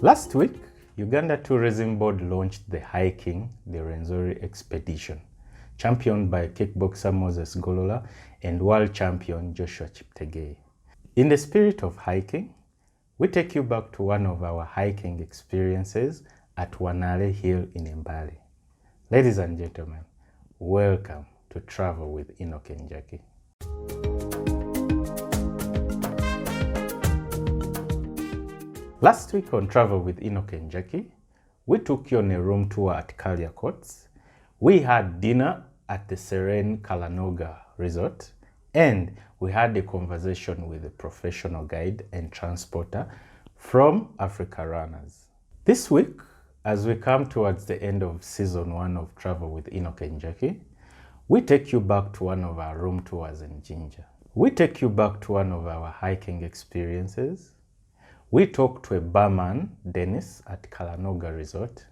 Last week, Uganda Tourism Board launched the Hiking the Rwenzori Expedition, championed by kickboxer Moses Golola and world champion Joshua Cheptegei. In the spirit of hiking, we take you back to one of our hiking experiences at Wanale Hill in Mbale. Ladies and gentlemen, welcome to Travel with Enock and Jaqi. Last week on Travel with Enock and Jaqi, we took you on a room tour at Kalia Courts. We had dinner at the serene Kalanoga Resort, and we had a conversation with a professional guide and transporter from Africa Runners. This week, as we come towards the end of season 1 of Travel with Enock and Jaqi, we take you back to one of our room tours in Jinja. We take you back to one of our hiking experiences. We talk to a barman, Dennis, at Kalanoga Resort,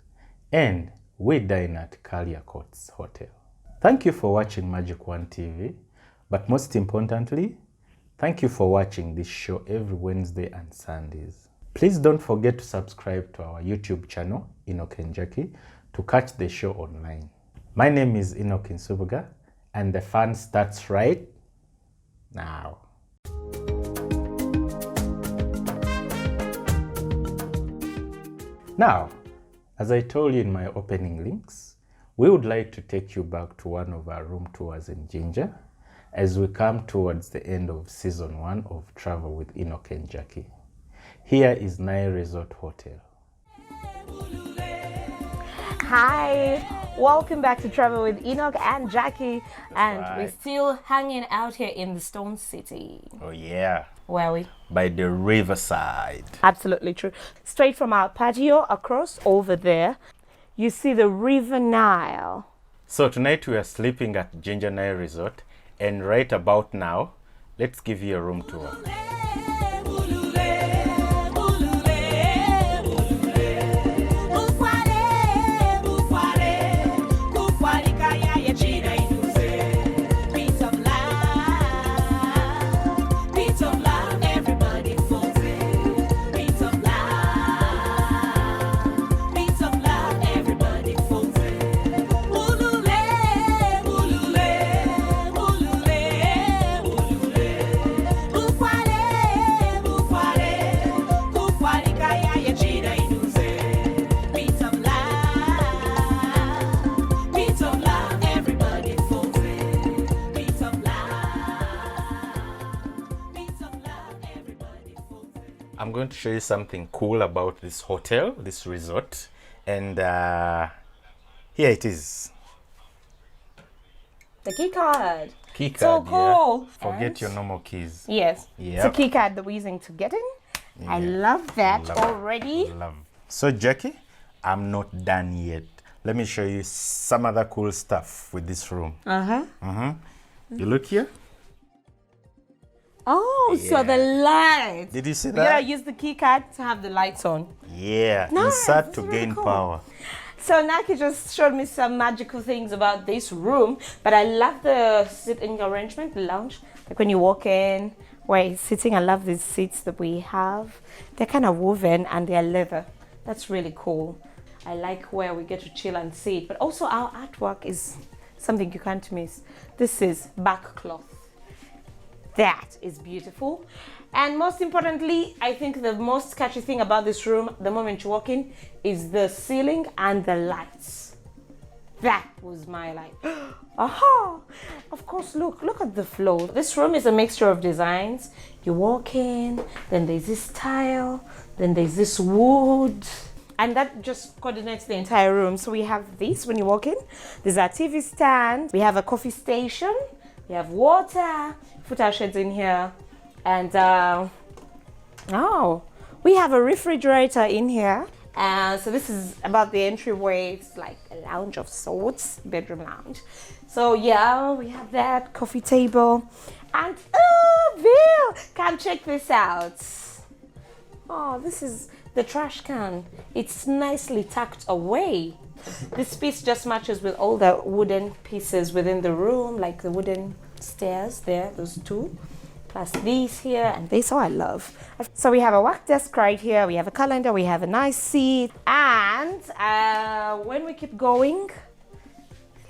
and we dine at Kalia Courts Hotel. Thank you for watching Magic One TV, but most importantly, thank you for watching this show every Wednesday and Sundays. Please don't forget to subscribe to our YouTube channel, Enock and Jaqi, to catch the show online. My name is Enock Nsubuga, and the fun starts right now. Now, as I told you in my opening links, we would like to take you back to one of our room tours in Jinja as we come towards the end of season 1 of Travel with Enock and Jaqi. Here is Nile Resort Hotel. Hi, welcome back to Travel with Enock and Jaqi, and we're still hanging out here in the Stone City. Oh yeah. Where are we? By the riverside. Absolutely true. Straight from our patio across over there, you see the River Nile. So tonight we are sleeping at Gingernae Resort, and right about now, let's give you a room tour. I'm going to show you something cool about this hotel, this resort, and here it is. The key card. Key card, so cool. Yeah. Forget your normal keys. Yes. Yep. It's a key card that we're using to get in. Yeah. I love that already. Love. So Jaqi, I'm not done yet. Let me show you some other cool stuff with this room. You look here. Oh, yeah. So the lights. Did you see that? We gotta use the key card to have the lights on. Yeah, nice. Insert to gain power. So Naki just showed me some magical things about this room, but I love the sitting arrangement, the lounge. Like when you walk in, where you're sitting, I love these seats that we have. They're kind of woven and they're leather. That's really cool. I like where we get to chill and sit, but also our artwork is something you can't miss. This is back cloth. That is beautiful. And most importantly, I think the most catchy thing about this room, the moment you walk in, is the ceiling and the lights. That was my light. Aha! Of course, look at the flow. This room is a mixture of designs. You walk in, then there's this tile, then there's this wood, and that just coordinates the entire room. So we have this when you walk in. There's our TV stand. We have a coffee station. We have water, put our sheds in here, and we have a refrigerator in here. So this is about the entryway. It's like a lounge of sorts, bedroom lounge. So yeah, we have that coffee table, and Bill, come check this out. Oh, this is the trash can. It's nicely tucked away. This piece just matches with all the wooden pieces within the room, like the wooden stairs there, those two. plus these here and this. Oh, I love. So we have a work desk right here. We have a calendar. We have a nice seat. And when we keep going,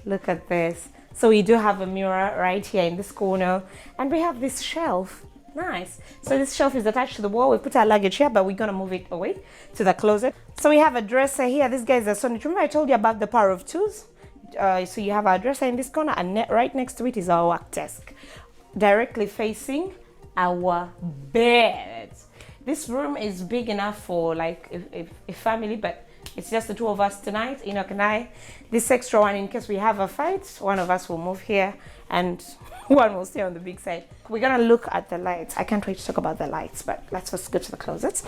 look at this. So we do have a mirror right here in this corner, and we have this shelf. Nice. So this shelf is attached to the wall. We put our luggage here, but we're gonna move it away to the closet. So we have a dresser here. This guy is a sonnet. Remember I told you about the power of twos? So you have our dresser in this corner, and right next to it is our work desk, directly facing our bed. This room is big enough for like a family, but it's just the two of us tonight, Enock and I. This extra one, in case we have a fight, one of us will move here and one will stay on the big side. We're gonna look at the lights. I can't wait to talk about the lights, but let's first go to the closets.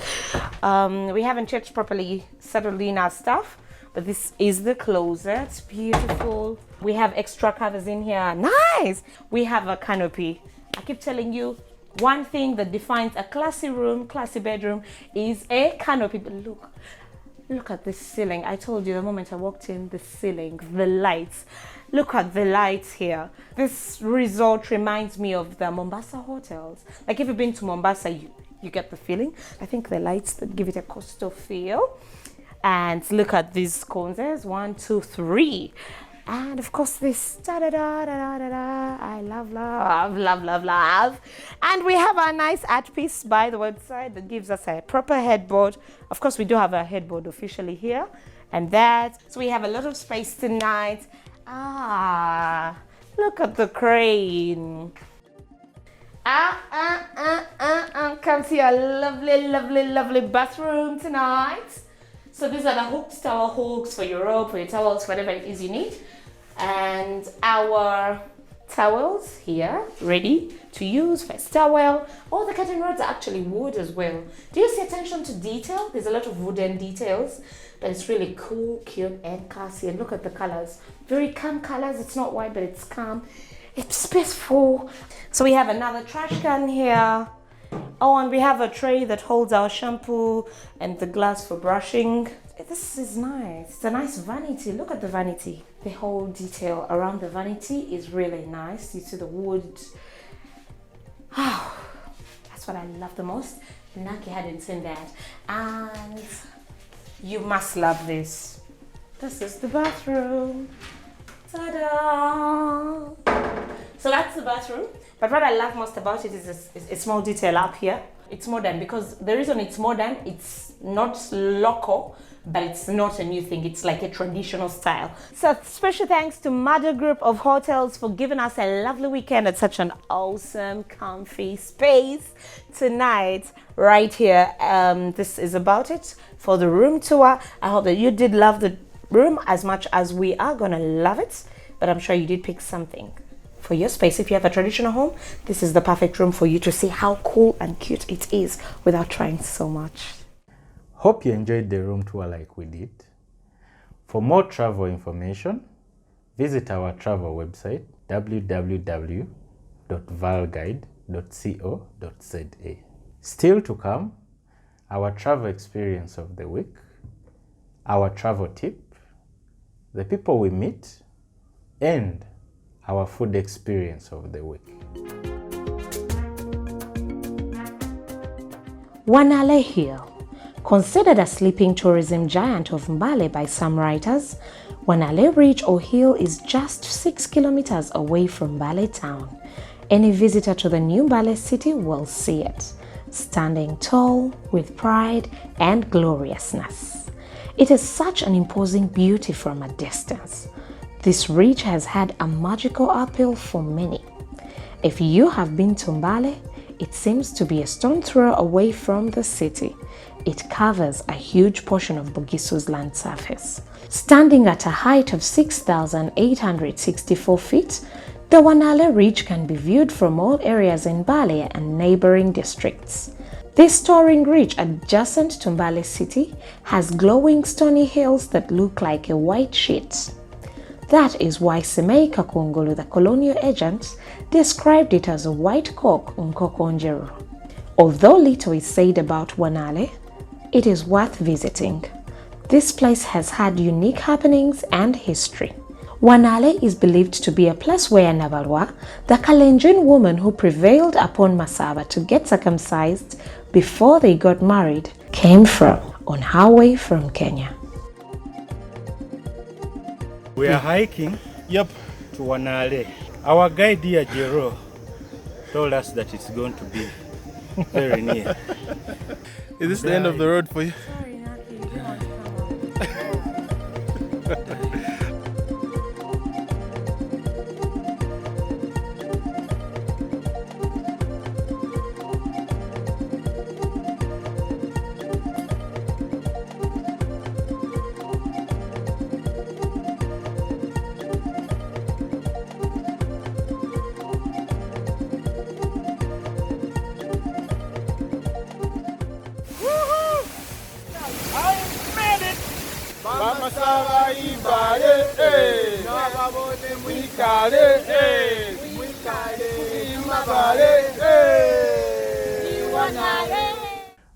We haven't checked properly, settled in our stuff, but this is the closet. Beautiful. We have extra covers in here. Nice. We have a canopy. I keep telling you, one thing that defines a classy room, classy bedroom is a canopy. But look at this ceiling. I told you the moment I walked in, the ceiling, the lights. Look at the lights here. This resort reminds me of the Mombasa hotels. Like if you've been to Mombasa, you get the feeling. I think the lights that give it a coastal feel. And look at these sconces. 1, 2, 3. And of course this I love. And we have a nice art piece by the website that gives us a proper headboard. Of course we do have a headboard officially here, and that, so we have a lot of space tonight. Look at the crane. Come see a lovely bathroom tonight. So these are the hooks, towel hooks for your robe, for your towels, whatever it is you need. And our towels here, ready to use. First towel. All the curtain rods are actually wood as well. Do you see attention to detail? There's a lot of wooden details, but it's really cool, cute, and classy. And look at the colors. Very calm colors. It's not white, but it's calm. It's peaceful. So we have another trash can here. Oh, and we have a tray that holds our shampoo and the glass for brushing. This is nice. It's a nice vanity. Look at the vanity. The whole detail around the vanity is really nice. You see the wood. Oh, that's what I love the most. Naki hadn't seen that. And you must love this. This is the bathroom. Ta-da! So that's the bathroom. But what I love most about it is a small detail up here. It's modern because the reason it's modern, it's not local, but it's not a new thing. It's like a traditional style. So special thanks to Mother Group of Hotels for giving us a lovely weekend at such an awesome, comfy space tonight right here. This is about it for the room tour. I hope that you did love the room as much as we are gonna love it, but I'm sure you did pick something for your space. If you have a traditional home, this is the perfect room for you to see how cool and cute it is without trying so much. Hope you enjoyed the room tour like we did. For more travel information, visit our travel website www.valguide.co.za. Still to come, our travel experience of the week, our travel tip, the people we meet, and our food experience of the week. Wanale Hill. Considered a sleeping tourism giant of Mbale by some writers, Wanale Ridge or Hill is just 6 kilometers away from Mbale town. Any visitor to the new Mbale city will see it, standing tall with pride and gloriousness. It is such an imposing beauty from a distance. This ridge has had a magical appeal for many. If you have been to Mbale, it seems to be a stone throw away from the city. It covers a huge portion of Bugisu's land surface. Standing at a height of 6,864 feet, the Wanale Ridge can be viewed from all areas in Mbale and neighboring districts. This towering ridge adjacent to Mbale city has glowing stony hills that look like a white sheet. That is why Semei Kakungulu, the colonial agent, described it as a white cock Nkokonjeru. Although little is said about Wanale, it is worth visiting. This place has had unique happenings and history. Wanale is believed to be a place where Nabalwa, the Kalenjin woman who prevailed upon Masaba to get circumcised before they got married, came from on her way from Kenya. We are hiking to Wanale. Our guide here, Jero, told us that it's going to be very near. Is this the end of the road for you? Sorry, Naki, you don't want to come on.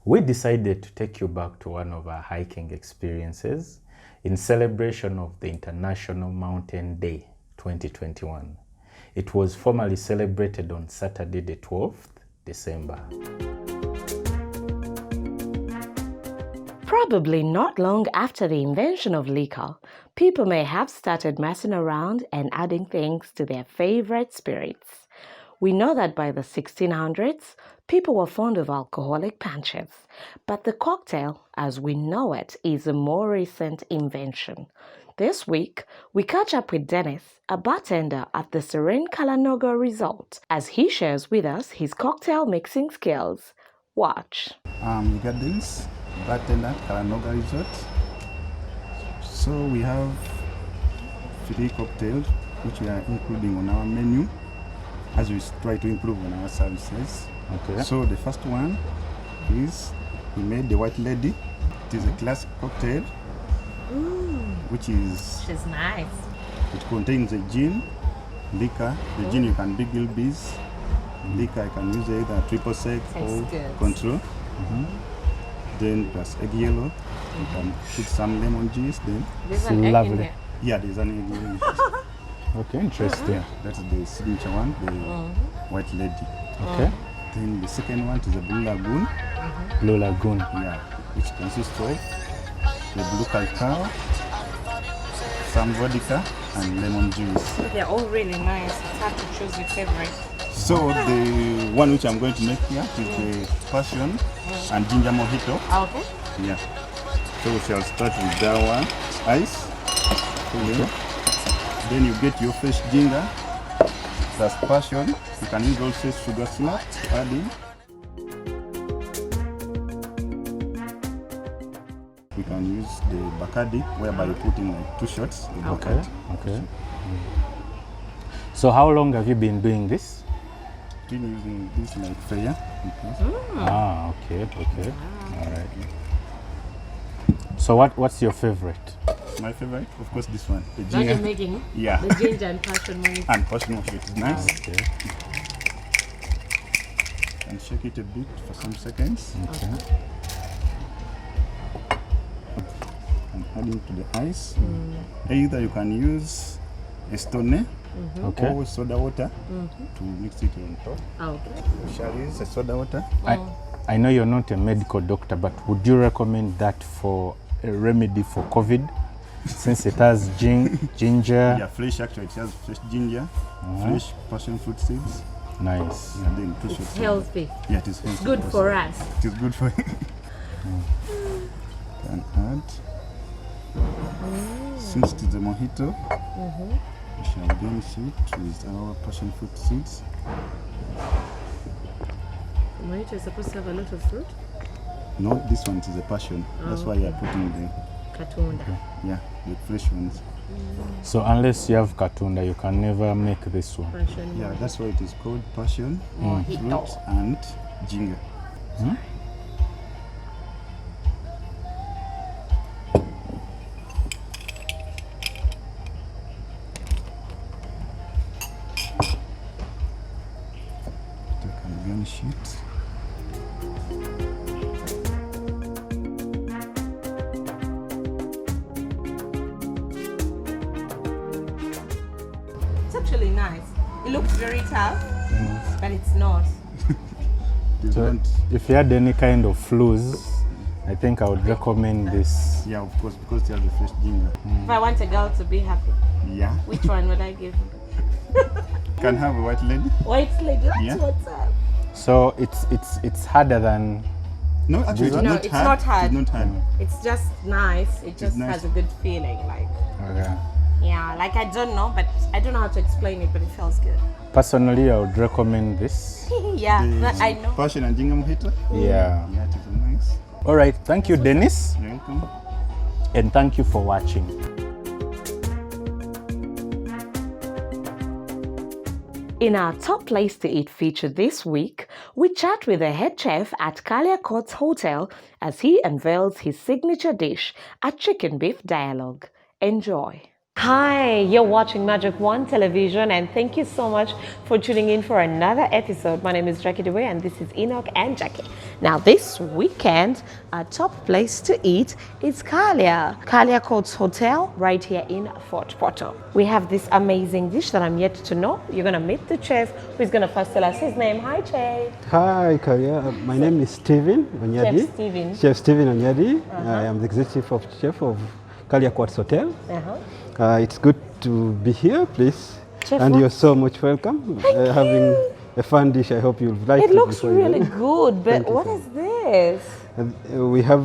We decided to take you back to one of our hiking experiences in celebration of the International Mountain Day 2021. It was formally celebrated on Saturday the 12th December. Probably not long after the invention of liquor, people may have started messing around and adding things to their favorite spirits. We know that by the 1600s, people were fond of alcoholic punches, but the cocktail, as we know it, is a more recent invention. This week, we catch up with Dennis, a bartender at the Serene Kalanoga Resort, as he shares with us his cocktail mixing skills. Watch. You got this Bartender, Kalanoga Resort. So we have 3 cocktails which we are including on our menu as we try to improve on our services. Okay. So the first one is we made the White Lady. It is a classic cocktail, which is She's nice. it contains a gin, liquor. The gin you can big bees. Liquor I can use either triple sec or good. control. Then plus egg yellow. You can put some lemon juice. Then There's an egg in lovely. there. yeah, there's an egg yellow. Okay, interesting. That's the signature one, the White Lady. Okay. Then the second one is the Blue Lagoon. Blue Lagoon. Yeah, which consists of the blue cacao, some vodka, and lemon juice. They're all really nice. It's hard to choose your favorite. So the one which I'm going to make here is the passion and ginger mojito. Okay. Yeah. So we shall start with that one. Ice. Okay. Then you get your fresh ginger plus passion. You can use also sugar syrup to add in. We can use the Bacardi, whereby you put in like 2 shots. The Bacardi. Okay. So how long have you been doing this? Been using this like prayer. Ah, okay. All right. So what's your favorite? My favorite, of course, this one. The Now you're ginger. making Yeah. the ginger and passion money. And passion of it is nice. Okay. And shake it a bit for some seconds. Okay. And adding to the ice. Either you can use a stone Okay. or soda water to mix it on top. Okay. We shall use a soda water. I know you're not a medical doctor, but would you recommend that for a remedy for COVID? Since it has ginger. Yeah, fresh actually. It has fresh ginger, fresh passion fruit seeds. Nice. And then 2 shots. Healthy. Yeah, it is healthy. It's good also. for us. It is good for you. Can add. Since it is a mojito, we shall garnish it with our passion fruit seeds. Mojito is supposed to have a lot of fruit. No, this one is a passion. That's why you are putting the Katunda. the fresh ones. So unless you have katunda, you can never make this one. Passion. Yeah, that's why it is called passion, Mojito. fruit, and ginger. You can garnish it. actually nice. It looks very tough, but it's not. So if you had any kind of flus, I think I would recommend this. Yeah, of course, because they have the fresh ginger. If I want a girl to be happy, Yeah. which one would I give? Can have a white lady. White lady, that's Yeah. what's up. So it's harder than. No, actually, No, it's not hard. It's not hard. It's just nice. It just nice. has a good feeling. Like, Okay. yeah, like I don't know, but I don't know how to explain it, but it feels good. Personally, I would recommend this. Yeah, I know. Passion and ginger mojito. Yeah. Yeah, it is nice. All right. Thank you, Dennis, You're welcome. and thank you for watching. In our top place to eat feature this week, we chat with the head chef at Kalia Courts Hotel as he unveils his signature dish, a chicken beef dialogue. Enjoy. Hi, you're watching Magic One Television, and thank you so much for tuning in for another episode. My name is Jaqi Dewey, and this is Enock and Jaqi. Now, this weekend, our top place to eat is Kalia Courts Hotel, right here in Fort Portal. We have this amazing dish that I'm yet to know. You're gonna meet the chef, who's gonna first tell us his name. Hi, chef. Hi, Kalia. My name is Steven Onyadi. Chef Steven. Chef Steven Onyadi. I am the executive chef of Kalia Courts Hotel. It's good to be here, please. Chef, and what? you're so much welcome. Having a fun dish, I hope you'll like it. It looks before you really leave. good, but Thank you, what sir. is this? We have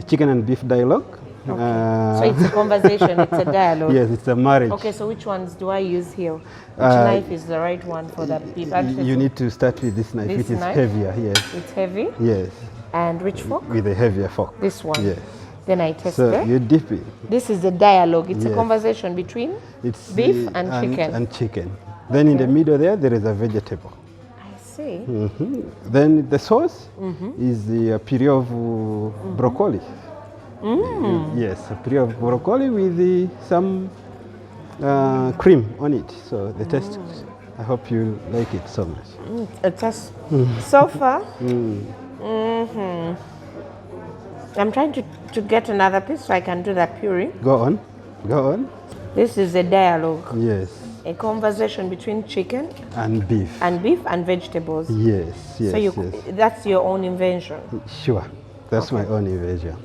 chicken and beef dialogue. So it's a conversation, it's a dialogue. Yes, it's a marriage. Okay, so which ones do I use here? Which knife is the right one for that beef? You need to start with this knife, This which is knife? heavier. Yes, It's heavy. yes, And which fork? with a heavier fork. This one. Yes. Then I test So it. you dip it. This is the dialogue. It's a Yes. conversation between It's beef and chicken. And chicken. Then in the middle there is a vegetable. I see. Then the sauce is the puree of broccoli. Yes, a puree of broccoli with some cream on it. So the taste, I hope you like it so much. It has so far. I'm trying to get another piece so I can do that puree. Go on, go on. This is a dialogue, Yes, a conversation between chicken and beef. and vegetables. Yes, yes, So you, yes. that's your own invention. Sure, that's my own invention.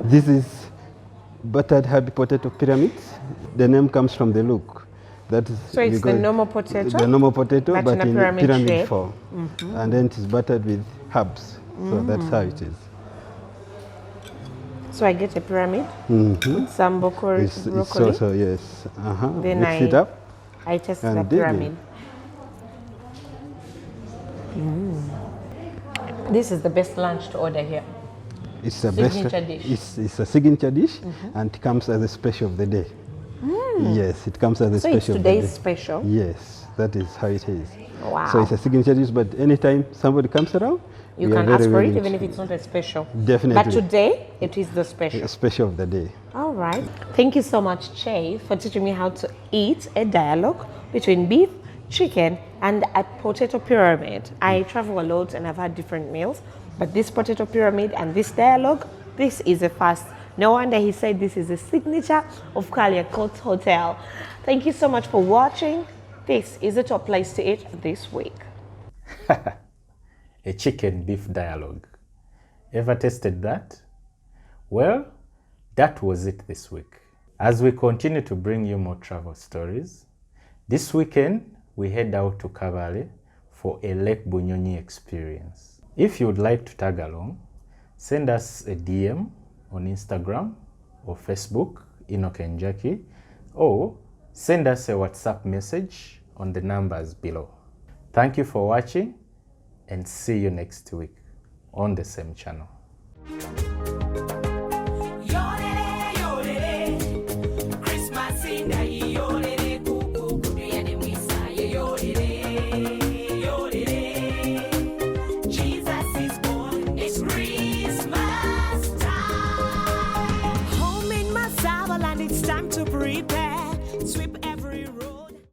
This is buttered herb potato pyramids. The name comes from the look. That is So it's the because normal potato? The normal potato, but but in a in pyramid pyramid shape. form. And then it is buttered with herbs. So that's how it is. So I get a pyramid with some broccoli. It's also, yes. Then Mix it up. I test and the dig in. pyramid. This is the best lunch to order here. It's the Signature best. dish. It's a signature dish, and it comes as a special of the day. Yes, it comes as a So special it's of the day. today's special. Yes, that is how it is. Wow. So it's a signature dish, but anytime somebody comes around, You we are can very ask for it willing even to- if it's not a special. Definitely. But today, it is the special. a special of the day. All right. Thank you so much, Che, for teaching me how to eat a dialogue between beef, chicken, and a potato pyramid. I travel a lot and I've had different meals, but this potato pyramid and this dialogue, this is a first. No wonder he said this is a signature of Kalia Courts Hotel. Thank you so much for watching. This is the top place to eat this week. A chicken beef dialogue. Ever tasted that? Well, that was it this week. As we continue to bring you more travel stories, this weekend we head out to Kabale for a Lake Bunyonyi experience. If you would like to tag along, send us a DM on Instagram or Facebook, Enock and Jaqi, or send us a WhatsApp message on the numbers below. Thank you for watching, and see you next week on the same channel.